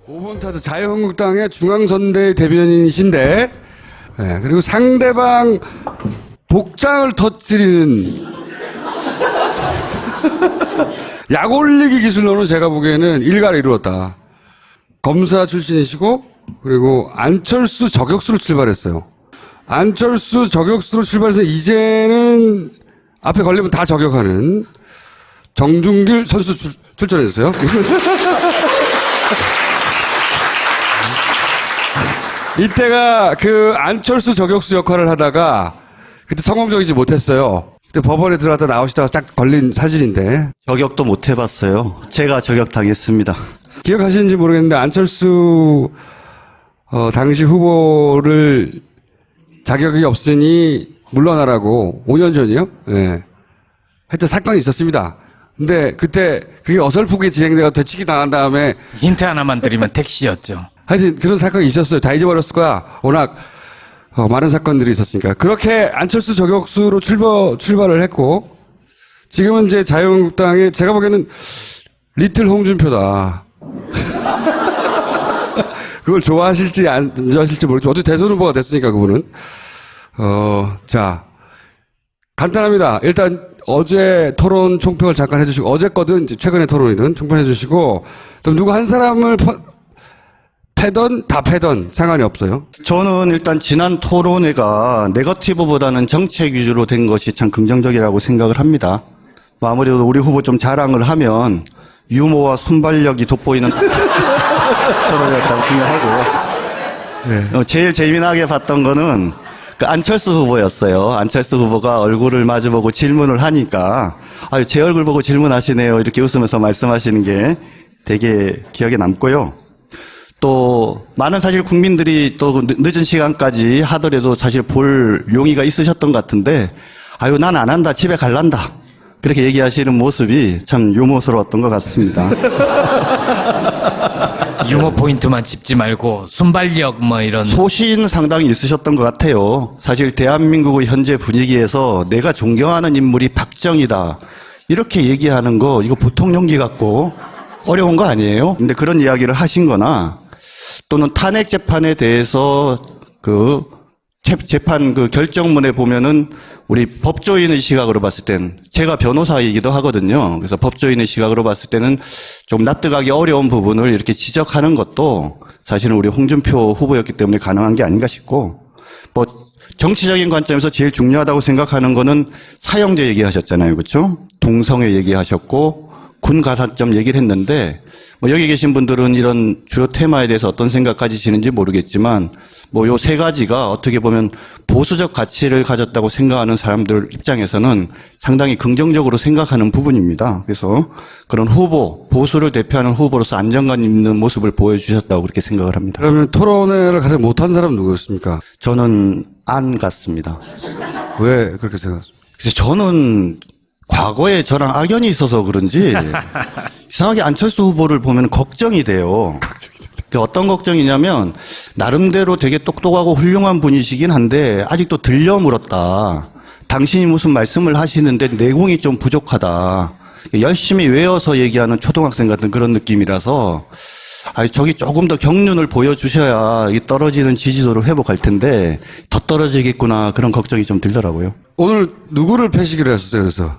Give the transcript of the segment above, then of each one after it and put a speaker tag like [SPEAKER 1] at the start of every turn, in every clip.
[SPEAKER 1] 5번 타자 자유한국당의 중앙선대 대변인이신데, 네, 그리고 상대방 복장을 터뜨리는 약 올리기 기술로는 제가 보기에는 일가를 이루었다. 검사 출신이시고, 그리고 안철수 저격수로 출발했어요. 안철수 저격수로 출발해서 이제는 앞에 걸리면 다 저격하는 정준길 선수 출전했어요. 이때가 그 안철수 저격수 역할을 하다가 그때 성공적이지 못했어요. 그때 법원에 들어갔다 나오시다가 딱 걸린 사진인데.
[SPEAKER 2] 저격도 못 해봤어요. 제가 저격당했습니다.
[SPEAKER 1] 기억하시는지 모르겠는데 안철수 당시 후보를 자격이 없으니 물러나라고 5년 전이요? 예. 하여튼 사건이 있었습니다. 근데 그때 그게 어설프게 진행돼서 되치기 당한 다음에
[SPEAKER 3] 힌트 하나만 드리면 택시였죠.
[SPEAKER 1] 하여튼 그런 사건이 있었어요. 다 잊어버렸을 거야. 워낙 많은 사건들이 있었으니까. 그렇게 안철수 저격수로 출발을 했고 지금은 이제 자유한국당에 제가 보기에는 리틀 홍준표다. 그걸 좋아하실지 안 좋아하실지 모르겠지만 어쨌든 대선 후보가 됐으니까 그분은. 자, 간단합니다. 일단 어제 토론 총평을 잠깐 해주시고 어제 거든 최근의 토론이든 총평해 주시고 그럼 누구 한 사람을 패던 다 패던 상관이 없어요.
[SPEAKER 2] 저는 일단 지난 토론회가 네거티브보다는 정책 위주로 된 것이 참 긍정적이라고 생각을 합니다. 뭐 아무래도 우리 후보 좀 자랑을 하면 유머와 순발력이 돋보이는 토론이었다고 생각하고 네. 제일 재미나게 봤던 거는 그 안철수 후보였어요. 안철수 후보가 얼굴을 마주보고 질문을 하니까 아유 제 얼굴 보고 질문하시네요. 이렇게 웃으면서 말씀하시는 게 되게 기억에 남고요. 또 많은 사실 국민들이 또 늦은 시간까지 하더라도 사실 볼 용의가 있으셨던 것 같은데 아유 난 안 한다 집에 갈란다 그렇게 얘기하시는 모습이 참 유머스러웠던 것 같습니다.
[SPEAKER 3] 유머 포인트만 짚지 말고 순발력 뭐 이런.
[SPEAKER 2] 소신 상당히 있으셨던 것 같아요. 사실 대한민국의 현재 분위기에서 내가 존경하는 인물이 박정희다 이렇게 얘기하는 거 이거 보통 용기 같고 어려운 거 아니에요? 근데 그런 이야기를 하신 거나 또는 탄핵 재판에 대해서 그 재판 그 결정문에 보면은 우리 법조인의 시각으로 봤을 땐 제가 변호사이기도 하거든요. 그래서 법조인의 시각으로 봤을 때는 좀 납득하기 어려운 부분을 이렇게 지적하는 것도 사실은 우리 홍준표 후보였기 때문에 가능한 게 아닌가 싶고 뭐 정치적인 관점에서 제일 중요하다고 생각하는 거는 사형제 얘기하셨잖아요. 그렇죠? 동성애 얘기하셨고 군 가산점 얘기를 했는데 뭐 여기 계신 분들은 이런 주요 테마에 대해서 어떤 생각 가지시는지 모르겠지만 뭐 요 세 가지가 어떻게 보면 보수적 가치를 가졌다고 생각하는 사람들 입장에서는 상당히 긍정적으로 생각하는 부분입니다. 그래서 그런 후보, 보수를 대표하는 후보로서 안정감 있는 모습을 보여주셨다고 그렇게 생각을 합니다.
[SPEAKER 1] 그러면 토론회를 가장 못한 사람은 누구였습니까?
[SPEAKER 2] 저는 안 같습니다.
[SPEAKER 1] 왜 그렇게 생각하십니까?
[SPEAKER 2] 그래서 저는 과거에 저랑 악연이 있어서 그런지 이상하게 안철수 후보를 보면 걱정이 돼요. 어떤 걱정이냐면 나름대로 되게 똑똑하고 훌륭한 분이시긴 한데 아직도 들려 물었다. 당신이 무슨 말씀을 하시는데 내공이 좀 부족하다. 열심히 외워서 얘기하는 초등학생 같은 그런 느낌이라서 저기 조금 더 경륜을 보여주셔야 이 떨어지는 지지도를 회복할 텐데 더 떨어지겠구나 그런 걱정이 좀 들더라고요.
[SPEAKER 1] 오늘 누구를 패시기로 했었어요, 그래서?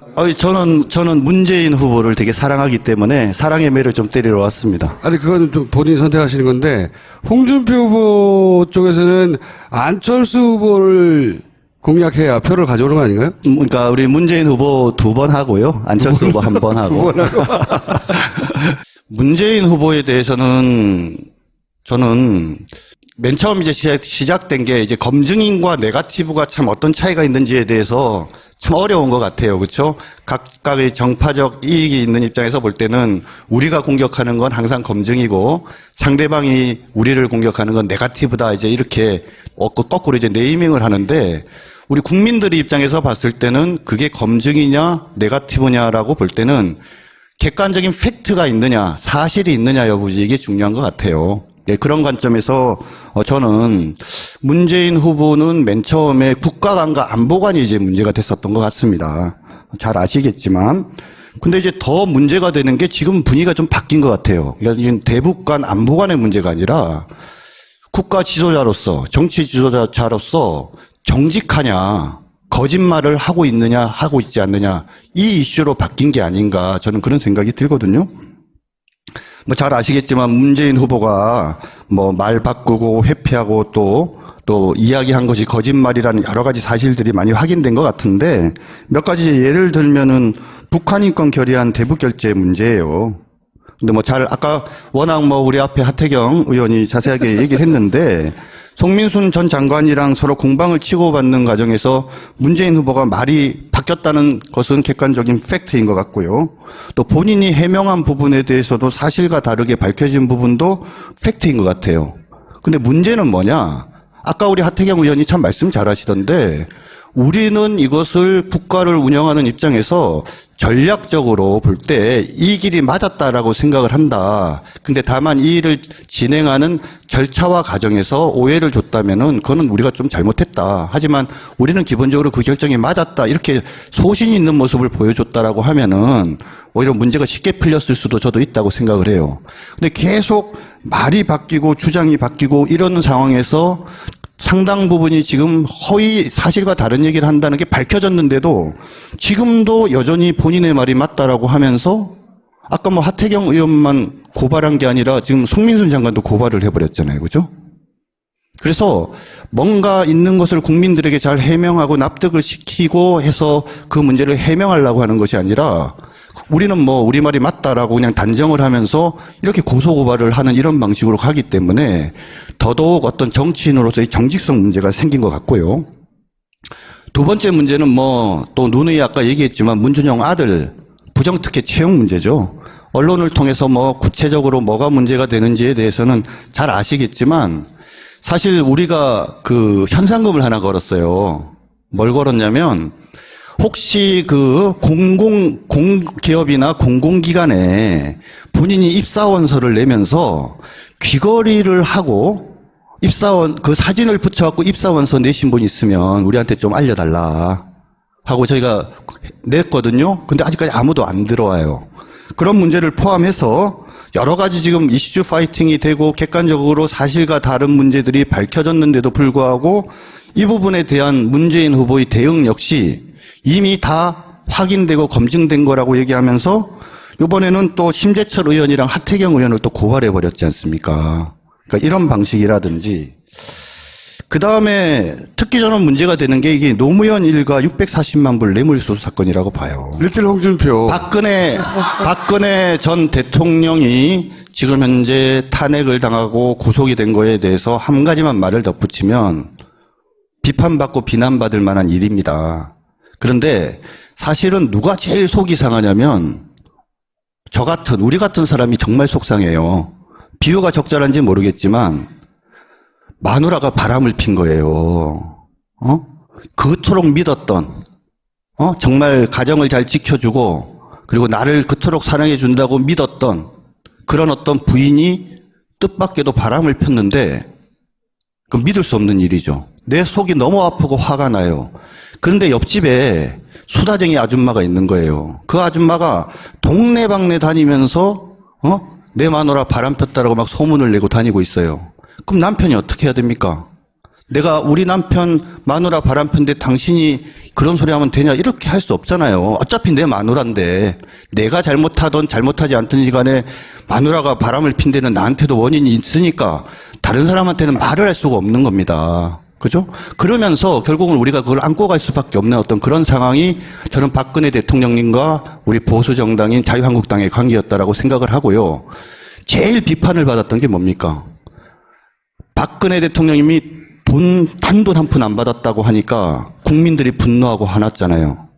[SPEAKER 2] 저는 문재인 후보를 되게 사랑하기 때문에 사랑의 매를 좀 때리러 왔습니다.
[SPEAKER 1] 아니, 그건 좀 본인이 선택하시는 건데, 홍준표 후보 쪽에서는 안철수 후보를 공략해야 표를 가져오는 거 아닌가요?
[SPEAKER 2] 그러니까 우리 문재인 후보 2번 하고요. 안철수 후보 1번 하고.
[SPEAKER 1] 2번 하고.
[SPEAKER 2] 문재인 후보에 대해서는 저는 맨 처음 이제 시작된 게 이제 검증인과 네거티브가 참 어떤 차이가 있는지에 대해서 참 어려운 것 같아요. 그렇죠? 각각의 정파적 이익이 있는 입장에서 볼 때는 우리가 공격하는 건 항상 검증이고 상대방이 우리를 공격하는 건 네거티브다. 이제 이렇게 거꾸로 이제 네이밍을 하는데 우리 국민들의 입장에서 봤을 때는 그게 검증이냐 네거티브냐라고 볼 때는 객관적인 팩트가 있느냐, 사실이 있느냐 여부지 이게 중요한 것 같아요. 네, 그런 관점에서 저는 문재인 후보는 맨 처음에 국가관과 안보관이 이제 문제가 됐었던 것 같습니다. 잘 아시겠지만 근데 이제 더 문제가 되는 게 지금 분위기가 좀 바뀐 것 같아요. 그러니까 이건 대북 간 안보 간의 문제가 아니라 국가 지도자로서, 정치 지도자로서 정직하냐, 거짓말을 하고 있느냐, 하고 있지 않느냐, 이 이슈로 바뀐 게 아닌가, 저는 그런 생각이 들거든요. 뭐 잘 아시겠지만 문재인 후보가 뭐 말 바꾸고 회피하고 또 이야기한 것이 거짓말이라는 여러 가지 사실들이 많이 확인된 것 같은데 몇 가지 예를 들면은 북한 인권 결의안 대북 결재 문제예요. 근데 뭐 아까 워낙 뭐 우리 앞에 하태경 의원이 자세하게 얘기를 했는데 송민순 전 장관이랑 서로 공방을 치고받는 과정에서 문재인 후보가 말이 바뀌었다는 것은 객관적인 팩트인 것 같고요. 또 본인이 해명한 부분에 대해서도 사실과 다르게 밝혀진 부분도 팩트인 것 같아요. 근데 문제는 뭐냐? 아까 우리 하태경 의원이 참 말씀 잘하시던데 우리는 이것을 국가를 운영하는 입장에서 전략적으로 볼 때 이 길이 맞았다라고 생각을 한다. 근데 다만 이 일을 진행하는 절차와 과정에서 오해를 줬다면은 그거는 우리가 좀 잘못했다. 하지만 우리는 기본적으로 그 결정이 맞았다. 이렇게 소신 있는 모습을 보여줬다라고 하면은 오히려 문제가 쉽게 풀렸을 수도 저도 있다고 생각을 해요. 근데 계속 말이 바뀌고 주장이 바뀌고 이러는 상황에서 상당 부분이 지금 허위 사실과 다른 얘기를 한다는 게 밝혀졌는데도 지금도 여전히 본인의 말이 맞다라고 하면서 아까 뭐 하태경 의원만 고발한 게 아니라 지금 송민순 장관도 고발을 해버렸잖아요. 그죠? 그래서 뭔가 있는 것을 국민들에게 잘 해명하고 납득을 시키고 해서 그 문제를 해명하려고 하는 것이 아니라 우리는 뭐 우리 말이 맞다라고 그냥 단정을 하면서 이렇게 고소고발을 하는 이런 방식으로 가기 때문에 더더욱 어떤 정치인으로서의 정직성 문제가 생긴 것 같고요. 두 번째 문제는 뭐 또 누누이 아까 얘기했지만 문준영 아들 부정특혜 채용 문제죠. 언론을 통해서 뭐 구체적으로 뭐가 문제가 되는지에 대해서는 잘 아시겠지만 사실 우리가 그 현상금을 하나 걸었어요. 뭘 걸었냐면 혹시 그 공기업이나 공공기관에 본인이 입사원서를 내면서 귀걸이를 하고 입사원 그 사진을 붙여갖고 입사원서 내신 분 있으면 우리한테 좀 알려달라 하고 저희가 냈거든요. 근데 아직까지 아무도 안 들어와요. 그런 문제를 포함해서 여러 가지 지금 이슈 파이팅이 되고 객관적으로 사실과 다른 문제들이 밝혀졌는데도 불구하고 이 부분에 대한 문재인 후보의 대응 역시 이미 다 확인되고 검증된 거라고 얘기하면서 이번에는 또 심재철 의원이랑 하태경 의원을 또 고발해버렸지 않습니까? 그러니까 이런 방식이라든지 그 다음에 특히 저는 문제가 되는 게 이게 노무현 일가 640만 불 뇌물수수 사건이라고 봐요.
[SPEAKER 1] 리틀 홍준표.
[SPEAKER 2] 박근혜 전 대통령이 지금 현재 탄핵을 당하고 구속이 된 거에 대해서 한 가지만 말을 덧붙이면 비판받고 비난받을 만한 일입니다. 그런데 사실은 누가 제일 속이 상하냐면 우리 같은 사람이 정말 속상해요. 비유가 적절한지 모르겠지만 마누라가 바람을 핀 거예요. 그토록 믿었던, 정말 가정을 잘 지켜주고 그리고 나를 그토록 사랑해 준다고 믿었던 그런 어떤 부인이 뜻밖에도 바람을 폈는데 그 믿을 수 없는 일이죠. 내 속이 너무 아프고 화가 나요. 그런데 옆집에 수다쟁이 아줌마가 있는 거예요. 그 아줌마가 동네방네 다니면서 내 마누라 바람 폈다라고 막 소문을 내고 다니고 있어요. 그럼 남편이 어떻게 해야 됩니까? 내가 우리 남편 마누라 바람 폈는데 당신이 그런 소리 하면 되냐? 이렇게 할 수 없잖아요. 어차피 내 마누라인데 내가 잘못하든 잘못하지 않든 간에 마누라가 바람을 핀 데는 나한테도 원인이 있으니까 다른 사람한테는 말을 할 수가 없는 겁니다. 그죠? 그러면서 결국은 우리가 그걸 안고 갈 수밖에 없는 어떤 그런 상황이 저는 박근혜 대통령님과 우리 보수 정당인 자유한국당의 관계였다라고 생각을 하고요. 제일 비판을 받았던 게 뭡니까? 박근혜 대통령님이 단돈 한 푼 안 받았다고 하니까 국민들이 분노하고 화났잖아요.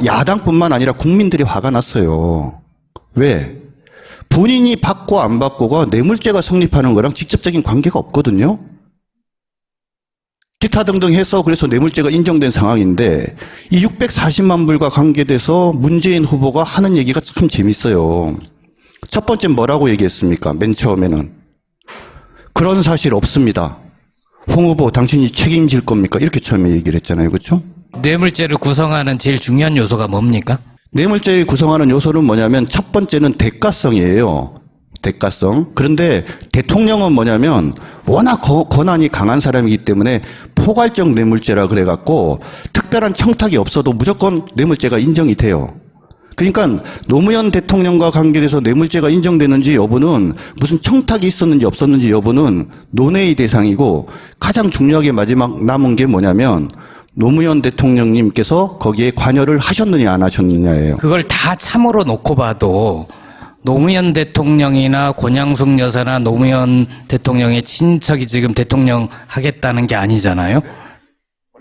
[SPEAKER 2] 야당뿐만 아니라 국민들이 화가 났어요. 왜? 본인이 받고 안 받고가 뇌물죄가 성립하는 거랑 직접적인 관계가 없거든요. 기타 등등 해서 그래서 뇌물죄가 인정된 상황인데 이 640만 불과 관계돼서 문재인 후보가 하는 얘기가 참 재밌어요. 첫 번째 뭐라고 얘기했습니까? 맨 처음에는 그런 사실 없습니다. 홍 후보 당신이 책임질 겁니까? 이렇게 처음에 얘기를 했잖아요. 그렇죠?
[SPEAKER 3] 뇌물죄를 구성하는 제일 중요한 요소가 뭡니까?
[SPEAKER 2] 뇌물죄의 구성하는 요소는 뭐냐면 첫 번째는 대가성이에요. 대가성. 그런데 대통령은 뭐냐면 워낙 권한이 강한 사람이기 때문에 포괄적 뇌물죄라 그래갖고 특별한 청탁이 없어도 무조건 뇌물죄가 인정이 돼요. 그러니까 노무현 대통령과 관계돼서 뇌물죄가 인정되는지 여부는 무슨 청탁이 있었는지 없었는지 여부는 논의의 대상이고 가장 중요하게 마지막 남은 게 뭐냐면 노무현 대통령님께서 거기에 관여를 하셨느냐 안 하셨느냐예요.
[SPEAKER 3] 그걸 다 참으로 놓고 봐도 노무현 대통령이나 권양숙 여사나 노무현 대통령의 친척이 지금 대통령 하겠다는 게 아니잖아요.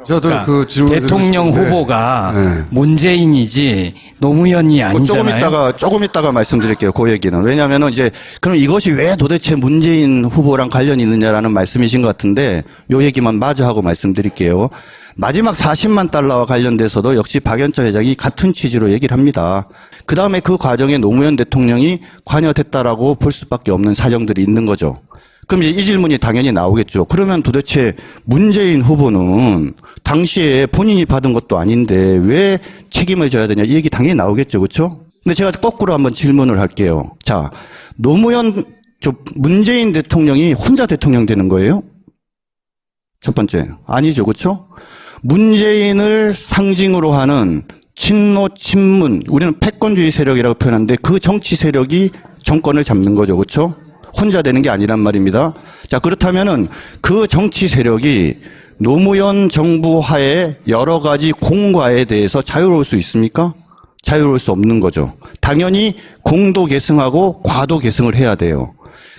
[SPEAKER 1] 저도
[SPEAKER 3] 그러니까
[SPEAKER 1] 그 질문
[SPEAKER 3] 대통령 후보가
[SPEAKER 1] 네.
[SPEAKER 3] 문재인이지 노무현이 아니잖아요.
[SPEAKER 2] 조금 있다가 말씀드릴게요. 그 얘기는. 왜냐하면은 이제 그럼 이것이 왜 도대체 문재인 후보랑 관련이 있느냐라는 말씀이신 것 같은데 요 얘기만 마저 하고 말씀드릴게요. 마지막 40만 달러와 관련돼서도 역시 박연차 회장이 같은 취지로 얘기를 합니다. 그 다음에 그 과정에 노무현 대통령이 관여됐다라고 볼 수밖에 없는 사정들이 있는 거죠. 그럼 이제 이 질문이 당연히 나오겠죠. 그러면 도대체 문재인 후보는 당시에 본인이 받은 것도 아닌데 왜 책임을 져야 되냐 이 얘기 당연히 나오겠죠. 그렇죠? 근데 제가 거꾸로 한번 질문을 할게요. 자, 문재인 대통령이 혼자 대통령 되는 거예요? 첫 번째. 아니죠. 그렇죠? 문재인을 상징으로 하는 친노, 친문, 우리는 패권주의 세력이라고 표현하는데 그 정치 세력이 정권을 잡는 거죠. 그렇죠? 혼자 되는 게 아니란 말입니다. 자, 그렇다면은 그 정치 세력이 노무현 정부 하에 여러 가지 공과에 대해서 자유로울 수 있습니까? 자유로울 수 없는 거죠. 당연히 공도 계승하고 과도 계승을 해야 돼요.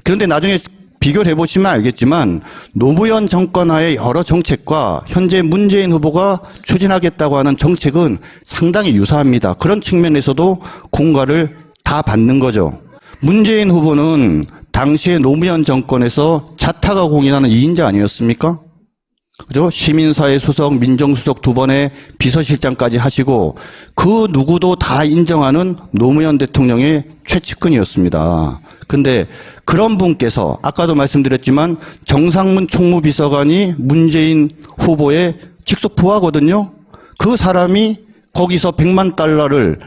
[SPEAKER 2] 그런데 나중에 비교를 해보시면 알겠지만 노무현 정권 하에 여러 정책과 현재 문재인 후보가 추진하겠다고 하는 정책은 상당히 유사합니다. 그런 측면에서도 공과를 다 받는 거죠. 문재인 후보는 당시에 노무현 정권에서 자타가 공인하는 2인자 아니었습니까? 그죠? 시민사회 수석, 민정수석 2번의 비서실장까지 하시고 그 누구도 다 인정하는 노무현 대통령의 최측근이었습니다. 근데 그런 분께서 아까도 말씀드렸지만 정상문 총무비서관이 문재인 후보의 직속 부하거든요. 그 사람이 거기서 100만 달러를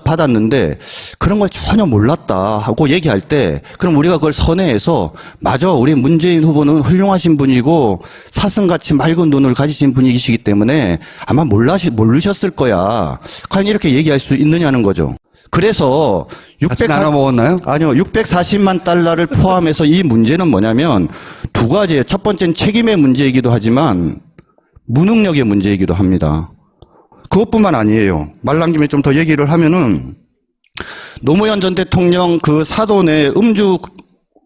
[SPEAKER 2] 받았는데 그런 걸 전혀 몰랐다 하고 얘기할 때 그럼 우리가 그걸 선회해서 맞아 우리 문재인 후보는 훌륭하신 분이고 사슴같이 맑은 눈을 가지신 분이시기 때문에 아마 모르셨을 거야. 과연 이렇게 얘기할 수 있느냐는 거죠. 그래서
[SPEAKER 1] 같이 나눠 먹었나요?
[SPEAKER 2] 아니요. 640만 달러를 포함해서 이 문제는 뭐냐면 두 가지예요. 첫 번째는 책임의 문제이기도 하지만 무능력의 문제이기도 합니다. 그것뿐만 아니에요. 말 남김에 좀 더 얘기를 하면은 노무현 전 대통령 그 사돈의 음주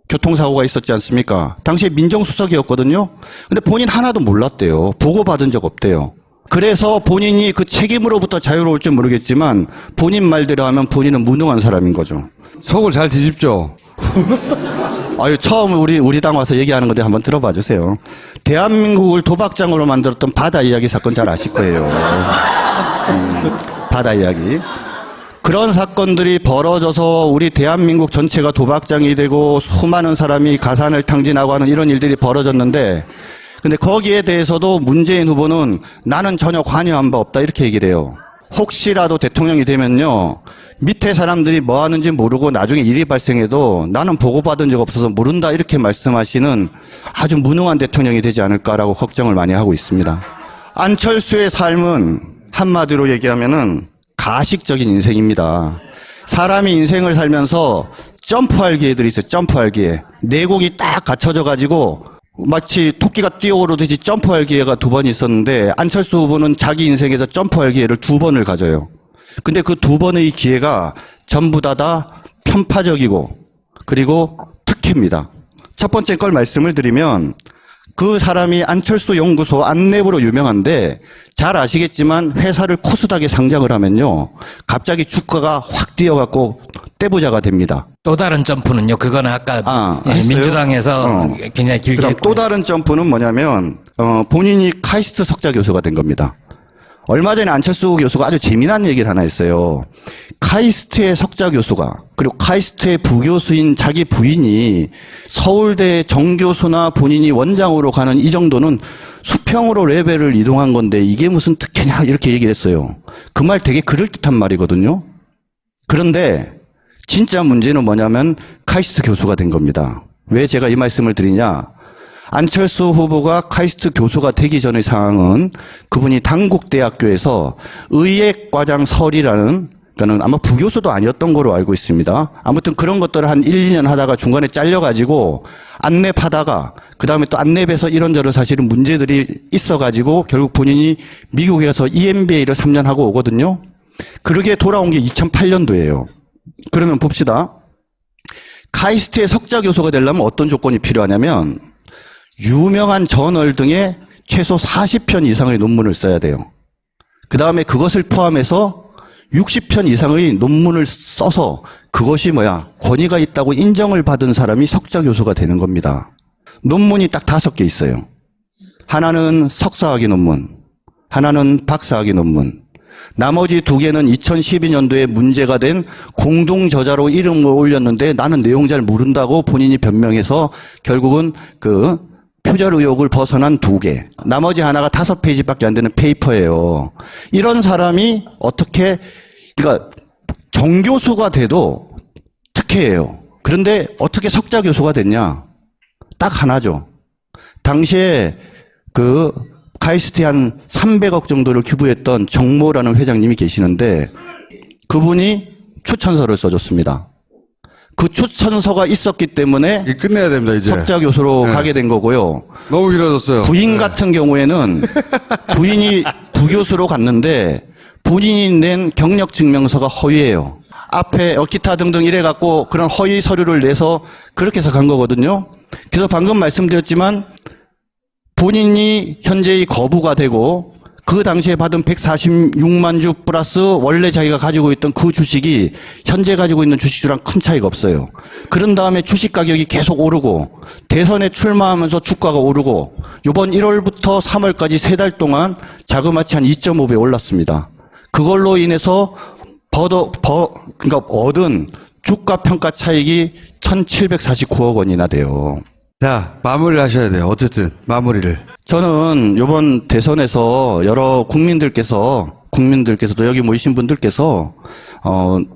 [SPEAKER 2] 교통사고가 있었지 않습니까? 당시에 민정수석이었거든요. 근데 본인 하나도 몰랐대요. 보고받은 적 없대요. 그래서 본인이 그 책임으로부터 자유로울지 모르겠지만 본인 말대로 하면 본인은 무능한 사람인 거죠.
[SPEAKER 1] 속을 잘 뒤집죠.
[SPEAKER 2] 아유, 처음 우리 당 와서 얘기하는 건데 한번 들어봐 주세요. 대한민국을 도박장으로 만들었던 바다 이야기 사건 잘 아실 거예요. 바다 이야기. 그런 사건들이 벌어져서 우리 대한민국 전체가 도박장이 되고 수많은 사람이 가산을 탕진하고 하는 이런 일들이 벌어졌는데 근데 거기에 대해서도 문재인 후보는 나는 전혀 관여한 바 없다 이렇게 얘기를 해요. 혹시라도 대통령이 되면요. 밑에 사람들이 뭐 하는지 모르고 나중에 일이 발생해도 나는 보고받은 적 없어서 모른다 이렇게 말씀하시는 아주 무능한 대통령이 되지 않을까라고 걱정을 많이 하고 있습니다. 안철수의 삶은 한마디로 얘기하면은 가식적인 인생입니다. 사람이 인생을 살면서 점프할 기회들이 있어요. 점프할 기회. 내공이 딱 갖춰져 가지고 마치 토끼가 뛰어오르듯이 점프할 기회가 2번 있었는데 안철수 후보는 자기 인생에서 점프할 기회를 2번을 가져요. 근데 그 2번의 기회가 전부 다 편파적이고 그리고 특혜입니다. 첫 번째 걸 말씀을 드리면 그 사람이 안철수 연구소 안내부로 유명한데 잘 아시겠지만 회사를 코스닥에 상장을 하면요. 갑자기 주가가 확 뛰어갖고 떼부자가 됩니다.
[SPEAKER 3] 또 다른 점프는요. 그거는 아까
[SPEAKER 2] 했어요?
[SPEAKER 3] 민주당에서 굉장히 길게
[SPEAKER 2] 그럼
[SPEAKER 3] 했고요.
[SPEAKER 2] 또 다른 점프는 뭐냐면 본인이 카이스트 석좌 교수가 된 겁니다. 얼마 전에 안철수 교수가 아주 재미난 얘기를 하나 했어요. 카이스트의 석좌 교수가 그리고 카이스트의 부교수인 자기 부인이 서울대 정교수나 본인이 원장으로 가는 이 정도는 수평으로 레벨을 이동한 건데 이게 무슨 특혜냐 이렇게 얘기를 했어요. 그 말 되게 그럴듯한 말이거든요. 그런데 진짜 문제는 뭐냐면 카이스트 교수가 된 겁니다. 왜 제가 이 말씀을 드리냐? 안철수 후보가 카이스트 교수가 되기 전의 상황은 그분이 단국대학교에서 의예과장 설이라는, 그러니까 아마 부교수도 아니었던 거로 알고 있습니다. 아무튼 그런 것들을 한 1, 2년 하다가 중간에 잘려가지고 안랩하다가 그 다음에 또 안랩에서 이런저런 사실은 문제들이 있어가지고 결국 본인이 미국에 가서 EMBA를 3년 하고 오거든요. 그러게 돌아온 게 2008년도예요. 그러면 봅시다. 카이스트의 석자 교수가 되려면 어떤 조건이 필요하냐면 유명한 저널 등에 최소 40편 이상의 논문을 써야 돼요. 그 다음에 그것을 포함해서 60편 이상의 논문을 써서 그것이 권위가 있다고 인정을 받은 사람이 석자 교수가 되는 겁니다. 논문이 딱 5개 있어요. 하나는 석사학위 논문, 하나는 박사학위 논문, 나머지 2개는 2012년도에 문제가 된 공동저자로 이름을 올렸는데 나는 내용 잘 모른다고 본인이 변명해서 결국은 그 표절 의혹을 벗어난 2개. 나머지 하나가 5페이지밖에 안 되는 페이퍼예요. 이런 사람이 어떻게, 그러니까 정교수가 돼도 특혜예요. 그런데 어떻게 석자 교수가 됐냐? 딱 하나죠. 당시에 그 카이스트에 한 300억 정도를 기부했던 정모라는 회장님이 계시는데 그분이 추천서를 써줬습니다. 그 추천서가 있었기 때문에
[SPEAKER 1] 이 끝내야 됩니다, 이제.
[SPEAKER 2] 석자 교수로 가게 된 거고요.
[SPEAKER 1] 너무 길어졌어요.
[SPEAKER 2] 부인 같은 경우에는 부인이 부교수로 갔는데 본인이 낸 경력 증명서가 허위예요. 앞에 기타 등등 이래갖고 그런 허위 서류를 내서 그렇게 해서 간 거거든요. 그래서 방금 말씀드렸지만 본인이 현재의 거부가 되고 그 당시에 받은 146만 주 플러스 원래 자기가 가지고 있던 그 주식이 현재 가지고 있는 주식주랑 큰 차이가 없어요. 그런 다음에 주식 가격이 계속 오르고 대선에 출마하면서 주가가 오르고 이번 1월부터 3월까지 3달 동안 자그마치 한 2.5배 올랐습니다. 그걸로 인해서 그러니까 얻은 주가 평가 차익이 1,749억 원이나 돼요.
[SPEAKER 1] 자, 마무리를 하셔야 돼요. 어쨌든, 마무리를.
[SPEAKER 2] 저는 이번 대선에서 여러 국민들께서도 여기 모이신 분들께서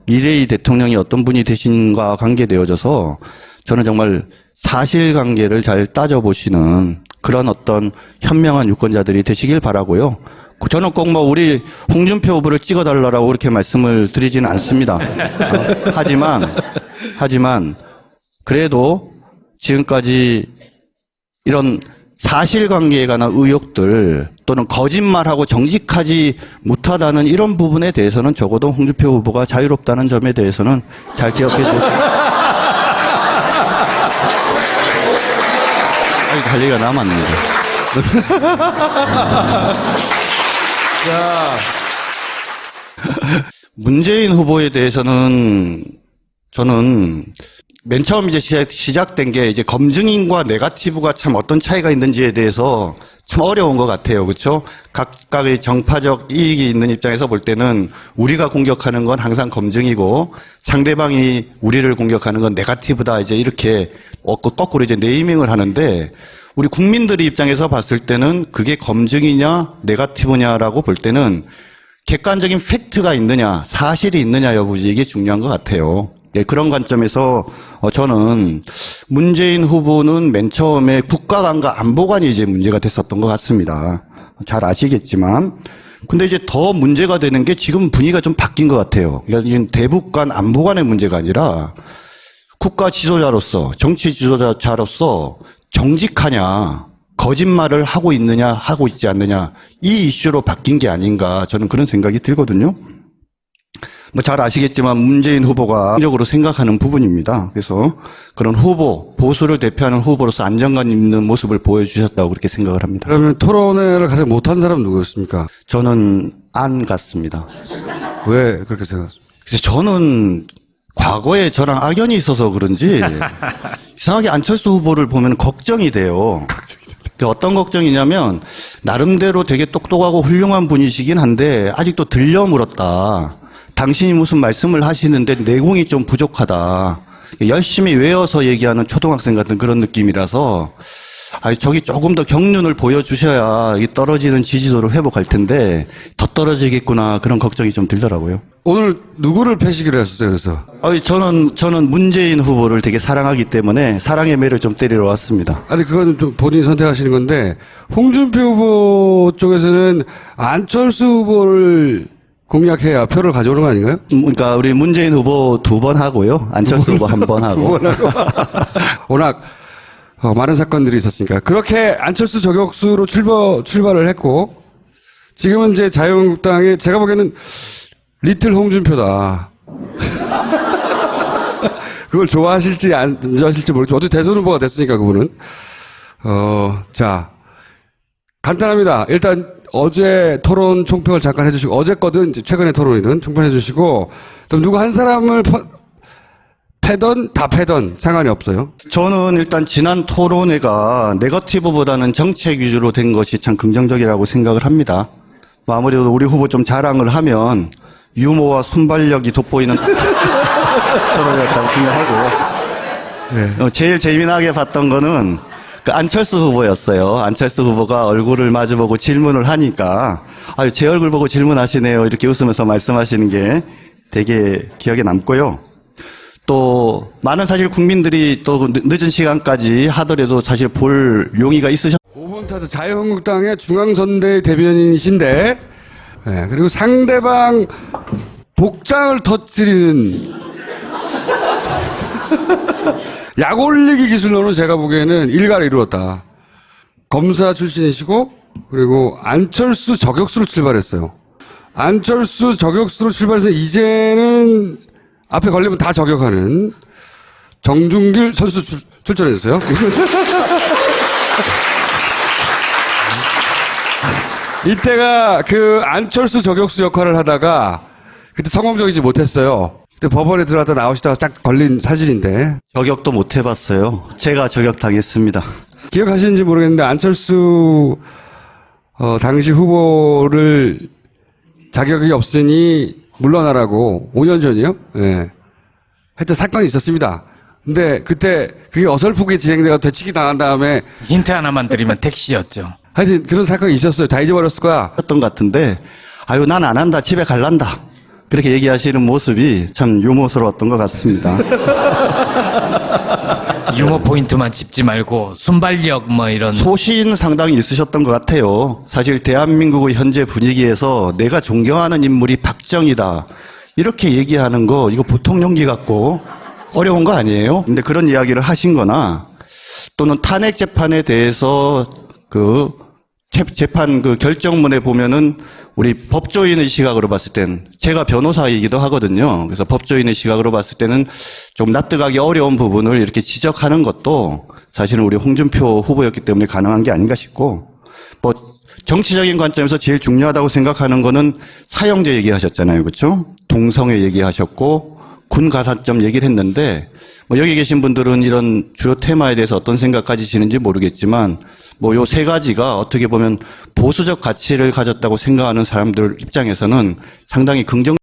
[SPEAKER 2] 미래의 대통령이 어떤 분이 되신가 관계되어져서 저는 정말 사실관계를 잘 따져보시는 그런 어떤 현명한 유권자들이 되시길 바라고요. 저는 꼭 우리 홍준표 후보를 찍어달라고 그렇게 말씀을 드리지는 않습니다. 하지만 그래도 지금까지 이런 사실관계에 관한 의혹들 또는 거짓말하고 정직하지 못하다는 이런 부분에 대해서는 적어도 홍준표 후보가 자유롭다는 점에 대해서는 잘 기억해 주셨습니다. 아직 할 얘기가 남았는데.
[SPEAKER 1] 자,
[SPEAKER 2] 문재인 후보에 대해서는 저는 맨 처음 이제 시작된 게 이제 검증인과 네거티브가 참 어떤 차이가 있는지에 대해서 참 어려운 것 같아요. 그렇죠? 각각의 정파적 이익이 있는 입장에서 볼 때는 우리가 공격하는 건 항상 검증이고 상대방이 우리를 공격하는 건 네거티브다. 이제 이렇게 거꾸로 이제 네이밍을 하는데 우리 국민들의 입장에서 봤을 때는 그게 검증이냐 네거티브냐라고 볼 때는 객관적인 팩트가 있느냐 사실이 있느냐 여부지 이게 중요한 것 같아요. 네, 그런 관점에서 저는 문재인 후보는 맨 처음에 국가관과 안보관이 이제 문제가 됐었던 것 같습니다. 잘 아시겠지만. 근데 이제 더 문제가 되는 게 지금 분위기가 좀 바뀐 것 같아요. 그러니까 대북관 안보관의 문제가 아니라 국가 지도자로서 정치 지도자로서 정직하냐 거짓말을 하고 있느냐 하고 있지 않느냐 이 이슈로 바뀐 게 아닌가 저는 그런 생각이 들거든요. 잘 아시겠지만 문재인 후보가 적으로 생각하는 부분입니다. 그래서 그런 후보, 보수를 대표하는 후보로서 안정감 있는 모습을 보여주셨다고 그렇게 생각을 합니다.
[SPEAKER 1] 그러면 토론회를 가장 못한 사람은 누구였습니까?
[SPEAKER 2] 저는 안 같습니다.
[SPEAKER 1] 왜 그렇게 생각하십니까?
[SPEAKER 2] 그래서 저는 과거에 저랑 악연이 있어서 그런지 이상하게 안철수 후보를 보면 걱정이 돼요. 어떤 걱정이냐면 나름대로 되게 똑똑하고 훌륭한 분이시긴 한데 아직도 들려 물었다. 당신이 무슨 말씀을 하시는데 내공이 좀 부족하다. 열심히 외워서 얘기하는 초등학생 같은 그런 느낌이라서 저기 조금 더 경륜을 보여주셔야 이 떨어지는 지지도를 회복할 텐데 더 떨어지겠구나 그런 걱정이 좀 들더라고요.
[SPEAKER 1] 오늘 누구를 패시기로 했었어요, 그래서?
[SPEAKER 2] 저는 문재인 후보를 되게 사랑하기 때문에 사랑의 매를 좀 때리러 왔습니다.
[SPEAKER 1] 아니, 그건 좀 본인이 선택하시는 건데, 홍준표 후보 쪽에서는 안철수 후보를 공략해야 표를 가져오는 거 아닌가요?
[SPEAKER 2] 그러니까 우리 문재인 후보 2번 하고요. 안철수 후보 1번 하고.
[SPEAKER 1] 워낙 많은 사건들이 있었으니까. 그렇게 안철수 저격수로 출발을 했고, 지금은 이제 자유한국당에 제가 보기에는 리틀 홍준표다. 그걸 좋아하실지 안 좋아하실지 모르겠지만, 어차피 대선 후보가 됐으니까, 그분은. 자, 간단합니다. 일단 어제 토론 총평을 잠깐 해주시고, 어제 거든 이제 최근의 토론이든 총평해 주시고, 그럼 누구 한 사람을 패던 다 패던 상관이 없어요.
[SPEAKER 2] 저는 일단 지난 토론회가 네거티브보다는 정책 위주로 된 것이 참 긍정적이라고 생각을 합니다. 아무래도 우리 후보 좀 자랑을 하면 유머와 순발력이 돋보이는 토론이었다고 생각하고, 제일 재미나게 봤던 거는 그 안철수 후보였어요. 안철수 후보가 얼굴을 마주보고 질문을 하니까 제 얼굴 보고 질문하시네요. 이렇게 웃으면서 말씀하시는 게 되게 기억에 남고요. 또 많은 사실 국민들이 또 늦은 시간까지 하더라도 사실 볼 용의가 있으셨.
[SPEAKER 1] 5번 타자 자유한국당의 중앙선대 대변인이신데, 네, 그리고 상대방 복장을 터뜨리는 약 올리기 기술로는 제가 보기에는 일가를 이루었다. 검사 출신이시고, 그리고 안철수 저격수로 출발했어요. 안철수 저격수로 출발해서 이제는 앞에 걸리면 다 저격하는 정준길 선수 출전했어요. 이때가 그 안철수 저격수 역할을 하다가 그때 성공적이지 못했어요. 그때 법원에 들어갔다 나오시다가 딱 걸린 사진인데.
[SPEAKER 2] 저격도 못 해봤어요. 제가 저격당했습니다.
[SPEAKER 1] 기억하시는지 모르겠는데 안철수 당시 후보를 자격이 없으니 물러나라고 5년 전이요? 예. 하여튼 사건이 있었습니다. 근데 그때 그게 어설프게 진행돼서 되치기 당한 다음에
[SPEAKER 3] 힌트 하나만 드리면 택시였죠.
[SPEAKER 1] 하여튼 그런 사건이 있었어요. 다 잊어버렸을 거야.
[SPEAKER 2] 했던 것 같은데 난 안 한다. 집에 갈란다. 그렇게 얘기하시는 모습이 참 유머스러웠던 것 같습니다.
[SPEAKER 3] 유머 포인트만 짚지 말고 순발력 뭐 이런.
[SPEAKER 2] 소신 상당히 있으셨던 것 같아요. 사실 대한민국의 현재 분위기에서 내가 존경하는 인물이 박정희다. 이렇게 얘기하는 거 이거 보통 용기 같고 어려운 거 아니에요? 근데 그런 이야기를 하신 거나 또는 탄핵 재판에 대해서 그 재판 그 결정문에 보면은 우리 법조인의 시각으로 봤을 땐 제가 변호사이기도 하거든요. 그래서 법조인의 시각으로 봤을 때는 좀 납득하기 어려운 부분을 이렇게 지적하는 것도 사실은 우리 홍준표 후보였기 때문에 가능한 게 아닌가 싶고, 뭐 정치적인 관점에서 제일 중요하다고 생각하는 거는 사형제 얘기하셨잖아요. 그렇죠? 동성애 얘기하셨고 군 가산점 얘기를 했는데, 뭐 여기 계신 분들은 이런 주요 테마에 대해서 어떤 생각 가지시는지 모르겠지만 뭐 요 세 가지가 어떻게 보면 보수적 가치를 가졌다고 생각하는 사람들 입장에서는 상당히 긍정